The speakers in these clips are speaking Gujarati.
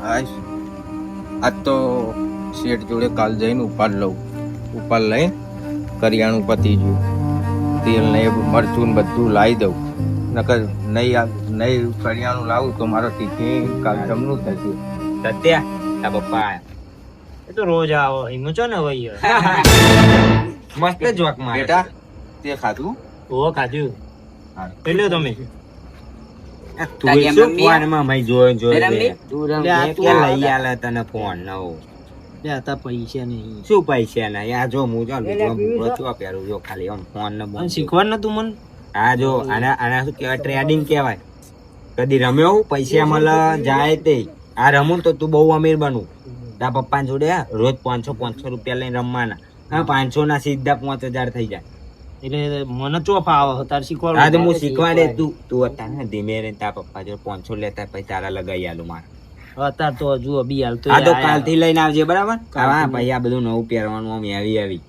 આજ તો શેઠ જોડે કાલ જઈને ઉપાડ લઉં. ઉપાડ લઈ કરિયાણું પતી ગયું, તેલ ને મરચું ને બધું લાવી દઉં. નકર નહીં કરિયાણું લાવું તો મારો ટિફિન કાલ જમનું થશે. સત્યા તા પપ્પા એ તો રોજ આવો એમ છો ને ભાઈ મસ્ત જોક માં બેટા તે ખાધું? ઓ ખાધું હા. પેલો તમે તું શું ફોન માં મય જોઈ લઈ આલે તને ફોન નવો લેતા પૈસા નહીં શું પૈસા ના યા જો હું જો બચવા પહેરું જો ખાલી આમ ફોન ને મને શીખવાડ ને તું મને. હા જો આના શું કહેવાય ટ્રેડિંગ કહેવાય. કદી રમ્યો પૈસા મળે જાય તે આ રમું તો તું બહુ અમીર બનું. તારા પપ્પા જોડે રોજ 500 રૂપિયા લઈને રમવાના. હા 500 ના સીધા 5000 થઈ જાય. એટલે મને ચોફ આવે તાર શીખવાડ. હા તો હું શીખવાડે તું અત્યારે ધીમે રહીને તારા પપ્પા જોડે 500 લેતા પછી તારા લગાઈ આલું મારે. અત્યારે તો હજુ અભી હાલ તો આ તો કાલથી લઈને આવજે બરાબર. હા પછી આ બધું નવું પહેરવાનું આમ આવી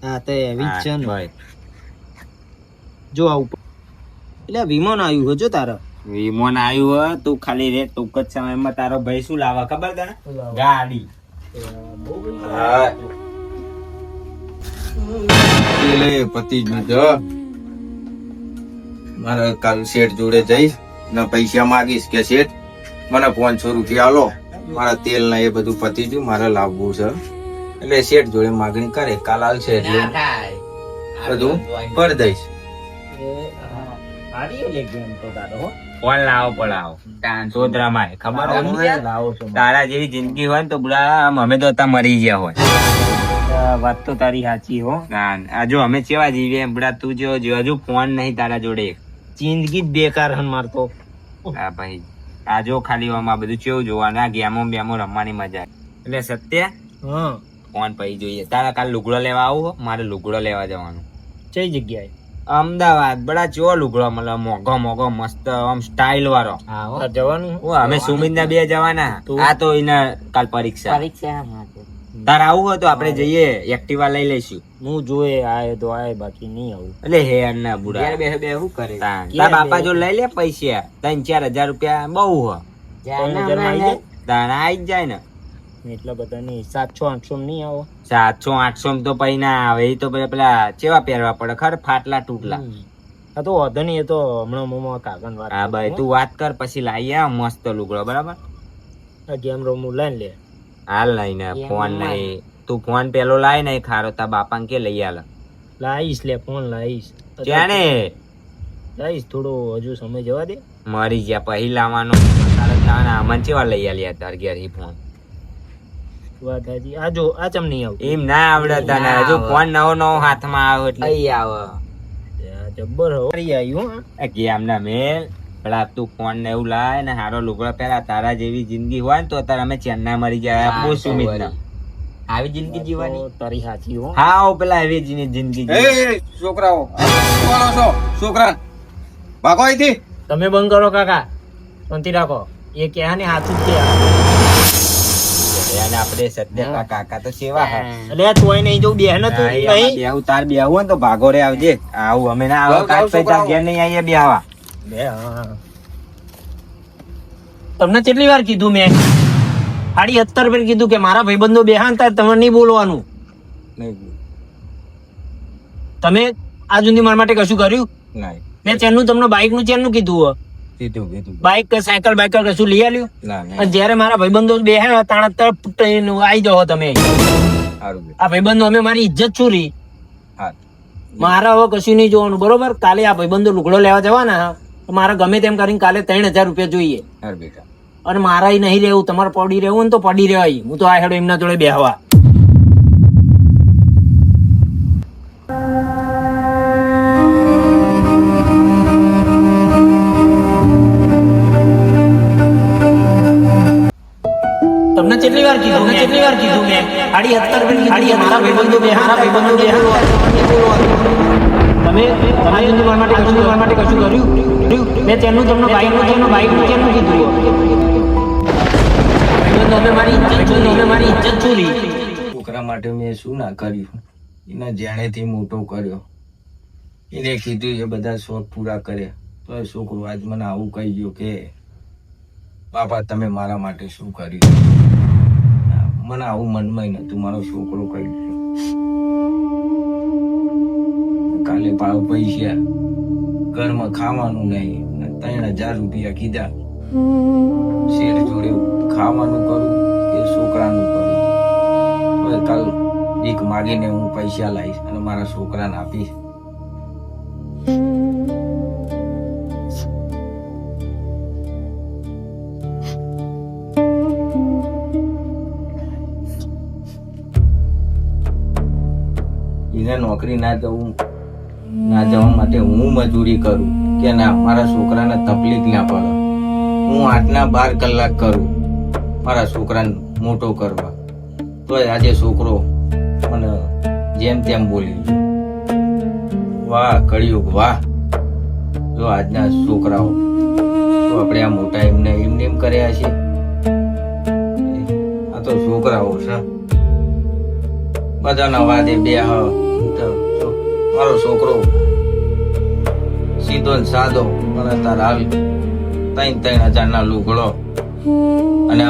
હા તો એવી જ છે ને ભાઈ. જો આવું એટલે વિમાન આવ્યું હો જો તારા વિમોન આવ્યું હોય તું ખાલી રે ટૂંક જ સમયમાં તારો ભાઈ શું લાવે ખબર તને? ગાડી. હા તેલે પતી ગયું છે. મારે કાલ શેઠ જોડે જઈશ ને પૈસા માગીશ કે શેઠ મને 500 રૂપિયા આલો, મારા તેલ ને એ બધું પતી ગયું, મારે લાવવું છે. એટલે શેઠ જોડે માગણી કરે, કાલ આવશે એટલે બધું કરી દઈશ. ફોન લાવો પડાવો સોદરામાં ખબર હોય તારા જેવી જિંદગી હોય ને તો બુડા અમે તો અત્યારે મરી ગયા હોય. વાત તો તારી સાચી હો. આ જો અમે કેવા જીવીએ બુડા તું જો હજુ ફોન નહીં તારા જોડે. જિંદગી જ બેકાર હન મારતો. હા ભાઈ આ જો ખાલી આમાં બધું કેવું જોવાનું, આ ગેમો બેમો રમવાની મજા. એટલે સત્ય હા ફોન પડી જોઈએ. તારા કાલ લુગડો લેવા આવું? મારે લુગડો લેવા જવાનું. કઈ જગ્યાએ? અમદાવાદ. બડા ચેવો લુગડો મળે, મોઘો મસ્ત આમ સ્ટાઇલ વાળો. હા જવાનું. અમે સુમિત ના બે જવાના. આ તો એને કાલ પરીક્ષા. તાર આવું હોય તો આપણે જઈએ, એક્ટિવા લઈ લઈશું. હું જોયે આય તો આય, બાકી નહીં આવું. એટલે હેર ના બુડા બે શું કરે તાર બાપા જો લઈ લે પૈસા 3-4 હજાર રૂપિયા બહુ હો તારા આઈ જ જાય ને. એટલા બધા નહીં, 700-800 નહીં આવો. 700-800 તો પૈ ના આવે. એ તો પેલા ચેવા પહેરવા પડે ખર ફાટલા તૂટલા. આ તો વધુ નહીં, એ તો હમણાં મોમાં કાગળ વાત. હા ભાઈ તું વાત કર પછી લાવી આ મસ્ત લુગડો બરાબર. આ ગેમ રમું લઈને લે. હાલ લઈને ફોન નહીં તું ફોન પેલો લાય નહીં ખારો તાર બાપા કે લઈ આલે. લાવીશ લે ફોન લાવીશ. ક્યારે લાવીશ? થોડો હજુ સમય જવા દે. મરી ગયા પછી લાવવાનો. તારા અમન ચેવા લઈ આલ્યા તાર ઘેર ફોન. વાત હાજી. આ જો આ ચમ નહીં આવતું. એમ ના આવડે તને હજુ ફોન નવો હાથમાં આવે એટલે આવે. જબ્બર હો આવ્યું. ગેમ ના મેલ પેલા તું ફોન ને એવું લાય ને હારો લુગડો પહેરા. તારા જેવી જિંદગી હોય ને તો અત્યારે અમે ચેન્નાઈ મરી જાય. બહુ સુમિત આવી જિંદગી જીવવાની તારી સાચી હો. હા પેલા એવી જિંદગી છોકરાઓ કોણ છો? છોકરા ભાગો અહીંથી. તમે બંધ કરો કાકા, શાંતિ રાખો. એ ક્યાં ને હાથ જ આપણે સત્ય કાકા તો સેવા હે. એટલે તોય નહીં જવું બે ને તું નહીં બેહું તાર બેહું ને તો ભાગો રે આવજે. આવું અમે ના આવો કાચ પૈસા ઘેર નહીં આવીએ બેહવા. તમને કેટલી વાર કીધું મેં? 70 ફેર કીધું કે મારા ભાઈબંધો બેહાન થાય તમે નહીં બોલવાનું. તમે આજ સુધી મારા માટે કશું કર્યું નહીં? મેં ચેનનું તમને બાઇક નું ચેનનું કીધું? કીધું બાઇક કે સાયકલ બાઇકલ કશું લઈ આલ્યું? અને જયારે મારા ભાઈબંધો બેહે તાણા તરફ આવી જાઓ તમે. આ ભાઈબંધો અમે મારી ઇજ્જત છોરી. મારા હવે કશું નહીં જોવાનું બરોબર. કાલે આ ભાઈબંધો લુગડો લેવા જવાના, મારે ગમે તેમ કરીને કાલે 3000 રૂપિયા જોઈએ. અને મારા નહીં રહેવું, તમારે પડી રહેવું ને તો પડી રહેવાય. હું તો આ હેડો એમના જોડે બેહવા. તમને કેટલી વાર કીધું મેં? 70 ફેર કીધું મારા ભાઈબંધો બેહા. તમે મારા માટે કશું કર્યું? મેં તેનું તમને બાઇક નું કેનું કીધું? અમે મારી ઇજ્જત છોરી. છોકરા માટે મેં શું ના કર્યું? એને જેણેથી મોટો કર્યો, એને કીધું એ બધા શોખ પૂરા કર્યા, તો એ છોકરો આજ મને આવું કહી ગયો કે બાપા તમે મારા માટે શું કર્યું? મને આવું મનમાં નતું, મારો છોકરો કહી કાલે ભાવ પૈસા ઘરમાં ખાવાનું નહીં, 3,000 રૂપિયા કીધા. શેઠ જોડે ખાવાનું કરું કે છોકરાનું કરું? હવે કાલ ભીખ માગીને હું પૈસા લાવીશ અને મારા છોકરાને આપીશ. એને નોકરી ના જવા માટે હું મજૂરી કરું કે ના મારા છોકરાને તકલીફ ના પડે. હું 8-12 કલાક કરું મારા છોકરાને મોટો કરવા, તો આજે છોકરો મને જેમ તેમ બોલી. વાહ કળિયુગ વાહ! જો આજના છોકરાઓ તો આપણે આ મોટા એમને એમ કર્યા છે. આ તો છોકરાઓ છે, બધાના વાદે બે મારો છોકરો સીધો ને સાદો અને તારા હાલ 3,000 ના લુગડો અને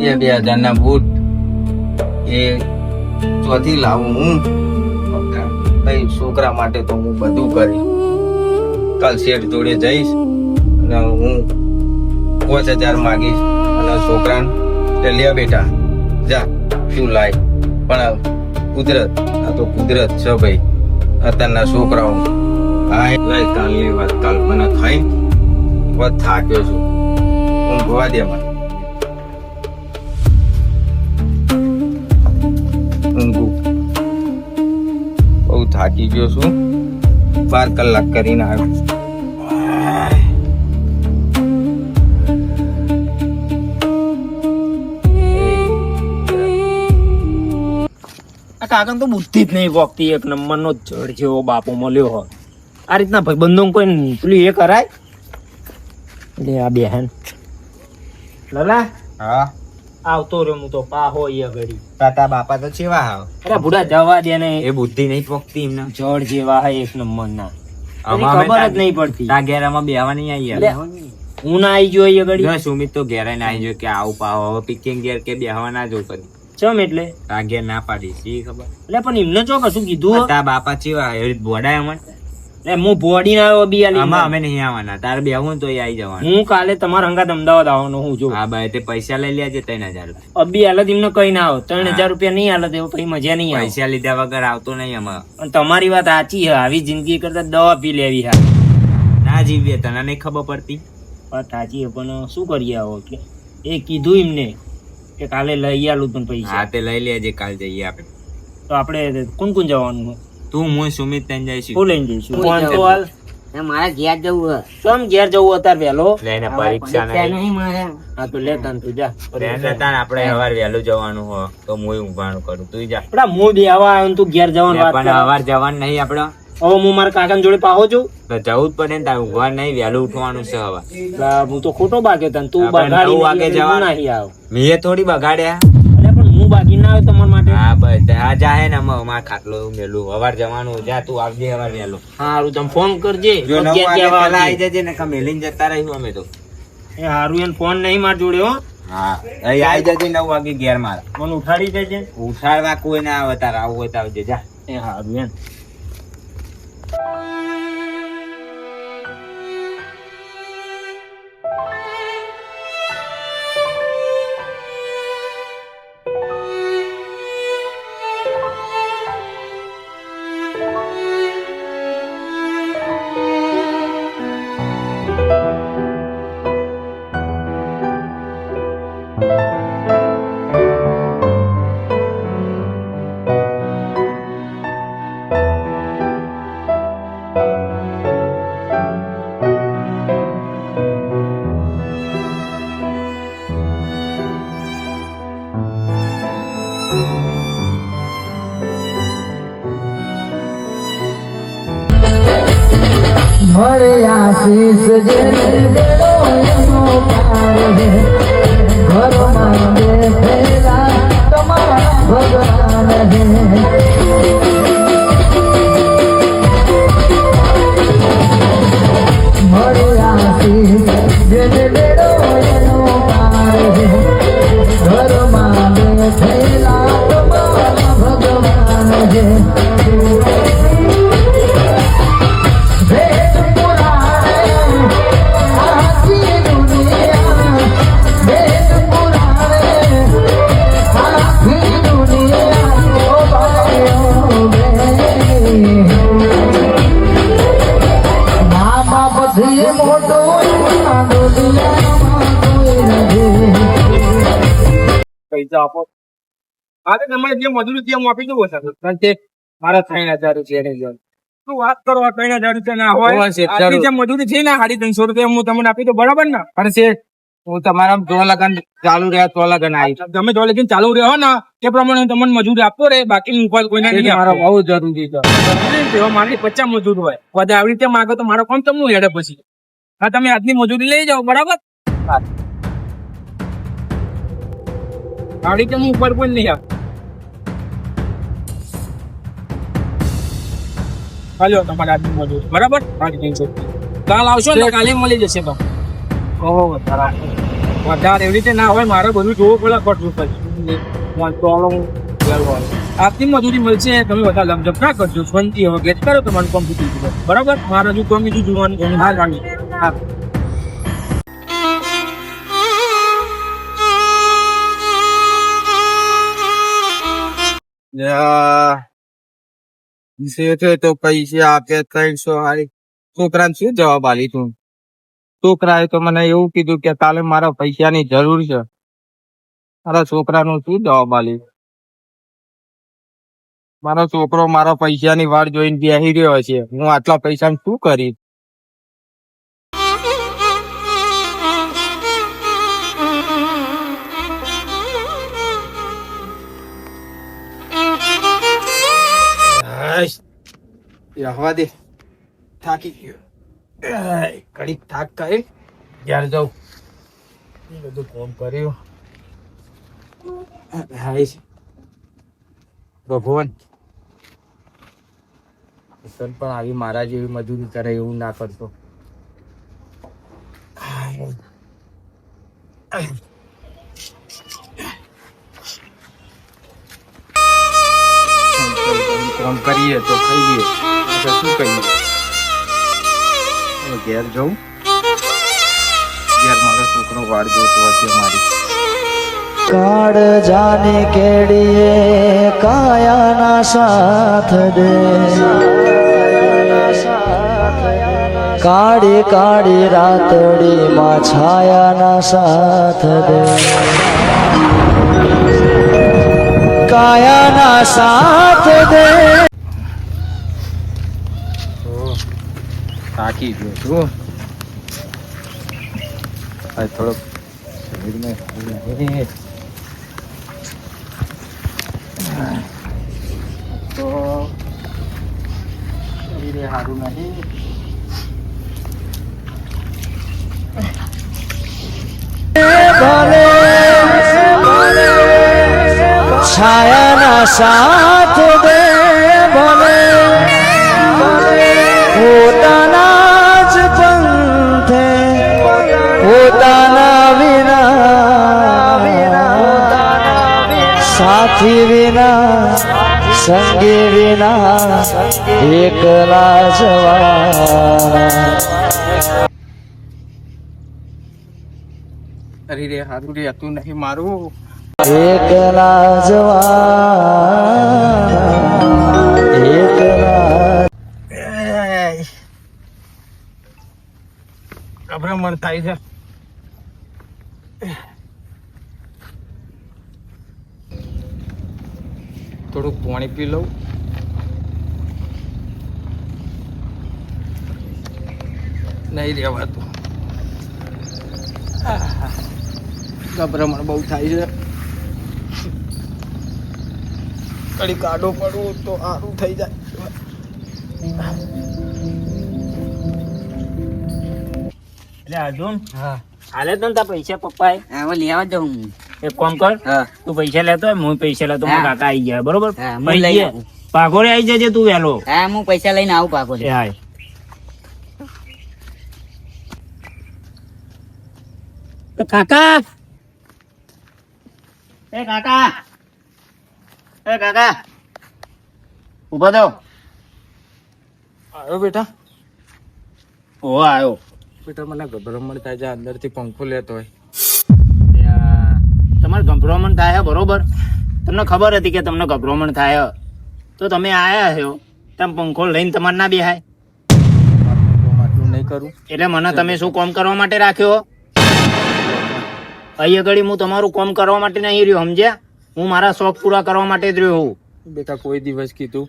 2,000 ના બૂટ એ ચોથી લાવું હું. છોકરા માટે તો હું બધું કરીશ. કાલ શેઠ જોડે જઈશ અને હું 5,000 માગીશ અને છોકરાને લે બેટા જા શું લાય. પણ કુદરત, આ તો કુદરત છે ભાઈ. અત્યારના છોકરાઓ લઈ કાલની વાત કાલ મને ખાઈ વાત થાક્યો છું. ઊંઘવા દે મને, ઊંઘું. બહુ થાકી ગયો છું, 12 કલાક કરીને આવ્યો. કાકા તો બુદ્ધિ જ નહીં વખતી, એક નંબરનો જડ જેવો બાપો મળ્યો હોય. આ રીતના ભાઈબંધો કોઈ પેલું એ કરાય? એટલે આ બેહન લલા હા આવતો રહ્યો હું તો પાહો એ ઘડી. તાતા બાપા તો ચેવા હાવ? અરે ભૂડા જવા દે ને, એ બુદ્ધિ નહીં પોકતી એમને. જડ જેવા હે એક નંબર ના, અમારે ખબર જ નહીં પડતી. તા ઘેરામાં બેહવા નહીં આવી યાર. હું ના આવી ગયો એ ઘડી. સુમિત તો ઘેરા ના આવી ગયો કે આવું પાવો હવે પિકિંગ ઘેર કે બેહવા ના જો કદી. ચમ એટલે તા ઘેર ના પાડી શી ખબર. એટલે પણ એમને ચો કશું કીધું? તા બાપા ચેવા એવી બોડાય અમને. એટલે હું બોડી ના આવ્યો બી આલી. આમાં અમે નહીં આવવાના, તારે બેહવું તો આવી જવાનું. હું કાલે તમારા હંગાત અમદાવાદ આવવાનો હું જો. હા ભાઈ તે પૈસા લઈ લેજે 3,000 અબી હાલત એમને કઈ ના આવો. 3,000 રૂપિયા નહીં હાલત એવું પછી મજા નહીં આવે. પૈસા લીધા વગર આવતો નહીં અમારે. અને તમારી વાત સાચી છે, આવી જિંદગી કરતા દવા પી લેવી હા. ના જીવીએ તને નહીં ખબર પડતી. વાત સાચી છે પણ શું કરીએ આવો એટલે એ કીધું એમને કે કાલે લઈ આલું પણ પૈસા. હા તે લઈ લેજે, કાલ જઈએ આપણે. તો આપણે કોણ કોણ જવાનું? તું હું સુમિત તને જઈશું. શું લઈને જઈશું? ફોન તો હાલ મારે ઘેર જવું કેમ ઘેર જવું અત્યારે વહેલો? લઈને પરીક્ષા નહીં. મારે હા તો લે તને તું જા. આપણે સવાર વહેલું જવાનું હોય તો હું ઊંઘવાનું કરું, તું જા. આપડા હું બે આવા આવ્યો તું ઘેર જવાનું વાત પણ સવાર જવાનું નહીં આપડે. હવે હું મારા કાકા જોડે પાહો છું તો જવું જ પડે ને, તારે ઊંઘવાનું નહીં, વહેલું ઉઠવાનું છે હવે. હું તો ખોટો બાગે તને તું આપણે 9 વાગે જવાનું. નહીં આવ મેં થોડી બગાડ્યા. અરે પણ હું બાકી ના આવ્યો તમારા માટે. હા બસ આ જાહે ને અમાર ખાટલો મેલું સવાર જવાનું. જા તું આવજે સવાર વહેલું. સારું તમે ફોન કરજે. જો 9 વાગે પહેલા આવી જજે ને, મેલીને જતા રહીશું અમે તો. એ હારું એને ફોન નહીં માર જોડે હો. હા અહીં આવી જજે 9 વાગે ઘેર મારા. મને ઉઠાડી દેજે. ઉઠાડવા કોઈ ના આવે, તારે આવું હોય તો આવજે જા. એ હારું એમ. મળે આશીષ જેને દેવો એનો પ્યાર હે ઘરમાં બેઠેલા તમારા ભગવાન હે મળે આશીષ જેને દેવો મોટું આ દુનિયામાં કોઈ નથી. પૈસા આપો. હા તો તમારે જે મજૂરી છે એમ આપી દઉં સર. કારણ કે મારા 3,000 રૂપિયા ને જણ. શું વાત કરો, 3,000 રૂપિયા ના હોય? આટલી જે મજૂરી છે ને 350 રૂપિયા હું તમને આપી દઉં, બરાબર ને? પણ છે હું તમારા જો લગન ચાલુ રહ્યા તો લગન આવી. તમે જો લેકિન ચાલુ રહ્યો ને તે પ્રમાણે હું તમને મજૂરી આપતો રહે, બાકી હું કોઈને નહીં મારો આપતો. બહુ જરૂરી છે. તેમાં મારી 50 મજૂર હોય. બધા આવી રીતે માગો તો મારો કોણ તમને હેડે પછી? હા, તમે આજની મજૂરી લઈ જાઓ, બરાબર? આવી રીતે હું ઉપર કોઈ નહીં આપતો. હાલો તમારે આજની મજૂરી, બરાબર? 350 રૂપિયા. કાલ આવશો ને કાલે મળી જશે તો. ઓહો વધારે વધારે એવી રીતે ના હોય, મારે બધું જોવું પડે કરવું પડે. આપની મજૂરી મળશે, તમે બધા લમજમ ના કરજો. શાંતિ હવે ગેટ કરો તમારું કામ પૂરી ગયું, બરાબર? મારે હજુ કામ બીજું જોવાનું છે. હા રાણી, હા. છે તો પૈસા આપે 300 હારી. છોકરાને શું જવાબ આલી તું? છોકરાએ તો મને એવું કીધું કે કાલે મારા પૈસાની જરૂર છે. મારા છોકરાનું શું જવાબ આલી? મારો છોકરો મારા પૈસાની વાટ જોઈને બેસી રહ્યો છે. હું આટલા પૈસા શું કરીશ? હવા દે, થાકી ગયો. ઘડીક થાક કરી ઘેર જાઉં. બધું કામ કર્યું. ભગવાન પણ આવી મારા જેવી મજૂરી કરે એવું ના કરતો. કામ કરીએ તો ખાઈએ, શું કહીએ? ઘેર જવું. ઘેર મારો છોકરો વાડ જોતો હશે મારી. કાળ જાને કેડીએ કાયાના સાથ દે, કાળી કાળી રાતડી માં છાયાના સાથ દે, કાયાના સાથ દે. થાકી ગયો છું. થોડોક શરીરને તો શરીરે સારું નહીં. છાયાના સાથ દે ભલે, પોતાના જ પંથે પોતાના વિના, સાથી વિના સંગી વિના એકલા જવાના. શરીરે સારું રહેતું નહીં મારું. એકલા જવાના, એકલા. ગભરામણ થાય છે. થોડુંક પાણી પી લઉં. નહીં રહેવાતું. ગભરામણ બહુ થાય છે. કડી કાઢો પડવું તો સારું થઈ જાય. એટલે અર્જુન, હા હાલે તો ને તારા પૈસા પપ્પાએ. હવે લેવા દઉં હું. એક કામ કર, હા તું પૈસા લેતો હોય, હું પૈસા લેતો, હા. મારા કાકા આવી ગયા, બરોબર? હા, હું પછી લઈ જે આવું. પાઘોરે આવી જજે તું વહેલો. હા હું પૈસા લઈને આવું પાકો. એ હાય. કાકા, એ કાકા, એ કાકા, ઉભા થો. આવ્યો બેટા. ઓ આવ્યો. બેટા મને ગભરામણ થાય છે. અંદરથી પંખો લેતો હોય. તમારે ગભરામણ થાય છે, બરોબર? તમને ખબર હતી કે તમને ગભરામણ થાય છે, તો તમે આયા છો તેમ પંખો લઈને તમારે ના બેહાય? માટલું નહીં કરું. એટલે મને તમે શું કામ કરવા માટે રાખ્યો? અહીંયા ઘડી હું તમારું કામ કરવા માટે નહીં રહ્યો, સમજ્યા? હું મારા શોખ પૂરા કરવા માટે જ રહ્યો હું. બેટા કોઈ દિવસ કીધું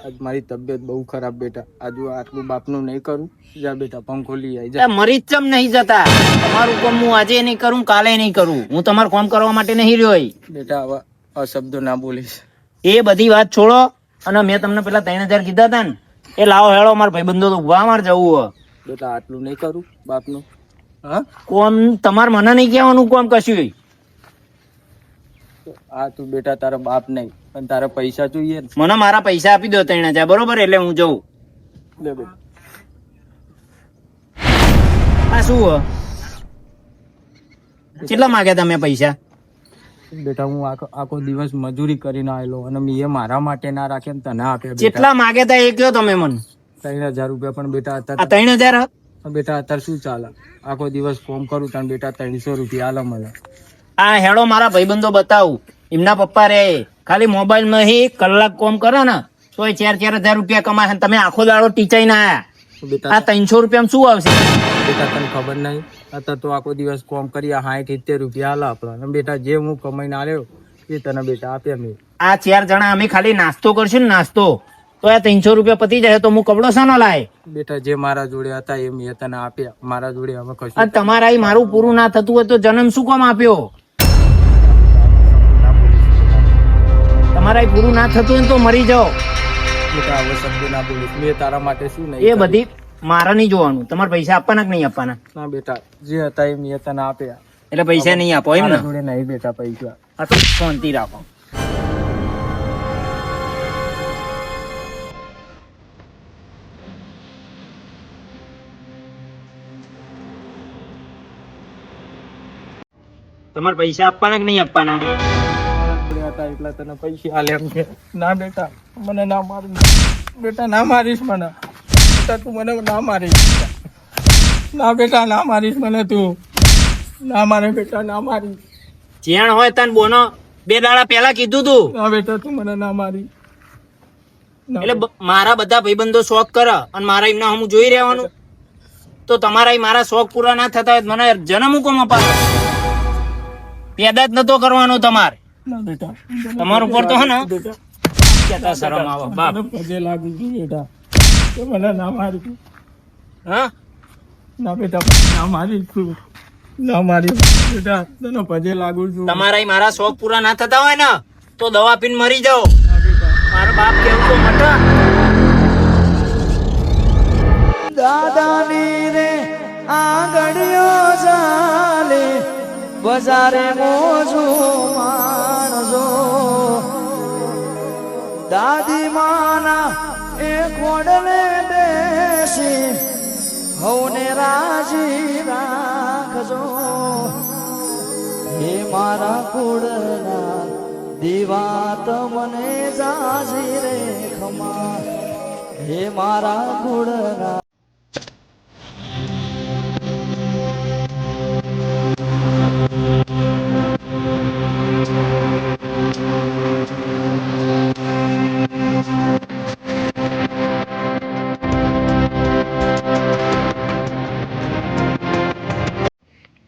આજ મારી તબિયત બહુ ખરાબ બેટા, આજુ આટલું બાપનું નહીં કરું. જા બેટા પંખો લઈ આવી જા. મરી જ ચમ નહીં જતા. તમારું કામ હું આજે નહીં કરું, કાલે નહીં કરું. હું તમારું કામ કરવા માટે નહીં રહ્યો અહીં. બેટા આવા અશબ્દો ના બોલીશ. એ બધી વાત છોડો. અને મેં તમને પેલા 3000 કીધા હતા ને, એ લાવો હેળો, મારા ભાઈબંધો તો ઉભા માર જવું. બેટા આટલું નહીં કરું બાપનું. હા કોમ તમારે મને નહીં કહેવાનું કોમ કશું. આ તું બેટા તારા બાપ નહીં પણ તારા પૈસા જોઈએ ને. મને મારા પૈસા આપી દો 3000, બરોબર? એટલે હું જઉં. લે બેટા. આ શું કેટલા માંગ્યા તમે પૈસા? બેટા હું આખો દિવસ મજૂરી કરીને આવેલો અને મેં મારા માટે ના રાખ્યા ને તને આપ્યા. કેટલા માંગ્યા તા એ કયો તમે મને? 3000 રૂપિયા. પણ બેટા આ અત્યારે 3000? બેટા અત્યારે શું ચાલે? આખો દિવસ ફોન કરું તને બેટા 300 રૂપિયા આલે મને. આ હેડો મારા ભાઈબંધો બતાવું. એમના પપ્પા રે ખાલી મોબાઈલ માં 1 કલાક કોમ કરે ને તો 4,000 રૂપિયા કમાય. તમે આખો દાડો ટીચાઈ ના આયા. બેટા આ 300 રૂપિયા શું આવશે? બેટા તને ખબર નહીં, અત્યારે તો આખો દિવસ કોમ કરી 60-70 રૂપિયા આલે આપણા. અને બેટા જે હું કમાઈને આવ્યો એ તને બેટા આપ્યા મેં. આ 4 જણા અમે ખાલી નાસ્તો કરશું ને નાસ્તો, તો આ 300 રૂપિયા પતી જાય તો હું કપડો શાનો લાય? બેટા જે મારા જોડે હતા એ મેં તને આપ્યા. મારા જોડે હવે કશું. અને તમારા અહીં મારું પૂરું ના થતું હોય તો જન્મ શું કામ આપ્યો? તમારા અહીં પૂરું ના થતું હોય તો મરી જાઓ. બેટા હવે શબ્દ ના બોલીશ. મેં તારા માટે શું નહીં. એ બધી મારા નહીં જોવાનું. તમારે પૈસા આપવાના કે નહીં આપવાના? ના બેટા જે હતા એ મેં તને આપ્યા. એટલે પૈસા નહીં આપો એમ ને? મારા જોડે નહીં બેટા પૈસા. આ તો શાંતિ રાખો. તમારે પૈસા આપવાના કે નહીં આપવાના? જોડે હતા એટલા તને પૈસા આલ્યા એમ કે. ના બેટા મને ના મારીશ. બેટા ના મારીશ મને. બેટા તું મને ના મારીશ. ના બેટા ના મારીશ મને તું. ના મારે બેટા ના મારીશ. ચેણ હોય તને બોનો 2 દાડા પહેલા કીધું તું. ના બેટા તું મને ના મારી. એટલે મારા બધા ભાઈબંધો શોખ કરે અને મારા એમના હું જોઈ રહેવાનું, તો તમારા મારા શોખ પૂરા ના થતા હોય મને જન્મ હું કોમ અપાવે? પેદા જ નતો કરવાનો તમારે. ના બેટા તમારું ઉપર તો હે ને બેટા કેતા શરમ આવે બાપ. મને પગે લાગુ છું બેટા. તું મને ના મારી. હા ના બેટા ના મારી છું. ના મારી બેટા તને પગે લાગુ છું. તમારા મારા શોખ પૂરા ના થતા હોય ને તો દવા પીને મરી જાઓ. ના બેટા મારો બાપ કેવું તો મટા. દાદાની રે આંગળીઓ ચાલે બજારે મોજું માણજો દાદી માના એ ખોડલે બેસી હવને રાજી રાખજો હે મારા કુળના દીવા તમને જાજી રે ખમા હે મારા કુળના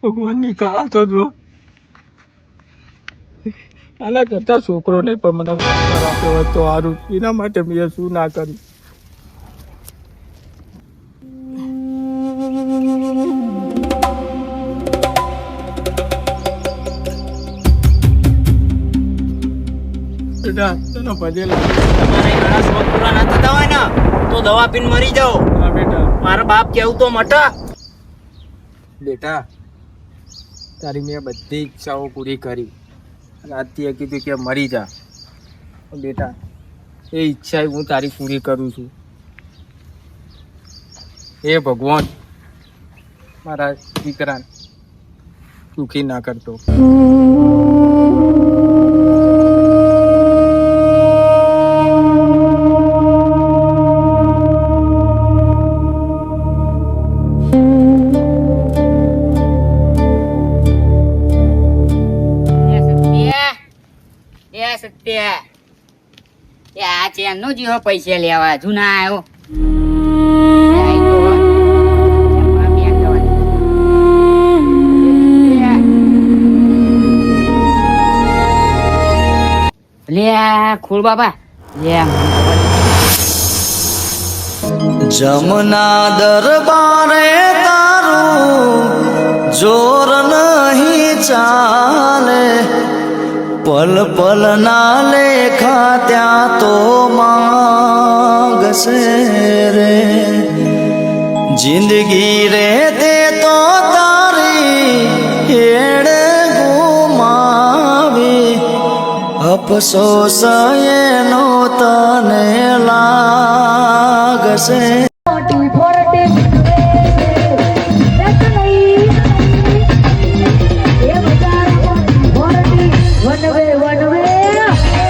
ભગવાનની કાળ તો જો આના કરતા છોકરો નહીં પણ મને સંસ્કાર આપ્યો હોય તો સારું. એના માટે મેં શું ના કર્યું. બેટા તને પગે લાગે. તમારા મારા શોખ પૂરા ના થતા હોય ને તો દવા પીને મરી જાઓ. હા બેટા. મારા બાપ કેવું તો મટા. બેટા તારી મેં બધી ઈચ્છાઓ પૂરી કરી અને આજથી એ કીધું કે મરી જા. બેટા એ ઈચ્છા હું તારી પૂરી કરું છું. હે ભગવાન મારા દીકરાને સુખી ના કરતો. આ ચેનનો જીવો પૈસા લેવા હજુ ના આવ્યો ખોલ બાબા જમના દરબારે તારું જોર નહીં ચાલે પલ પલ ના લેખા ત્યાં તો માંગશે રે જિંદગી રે તે તો તારી હેડે ગુમાવી અફસોસ એનો તને લાગશે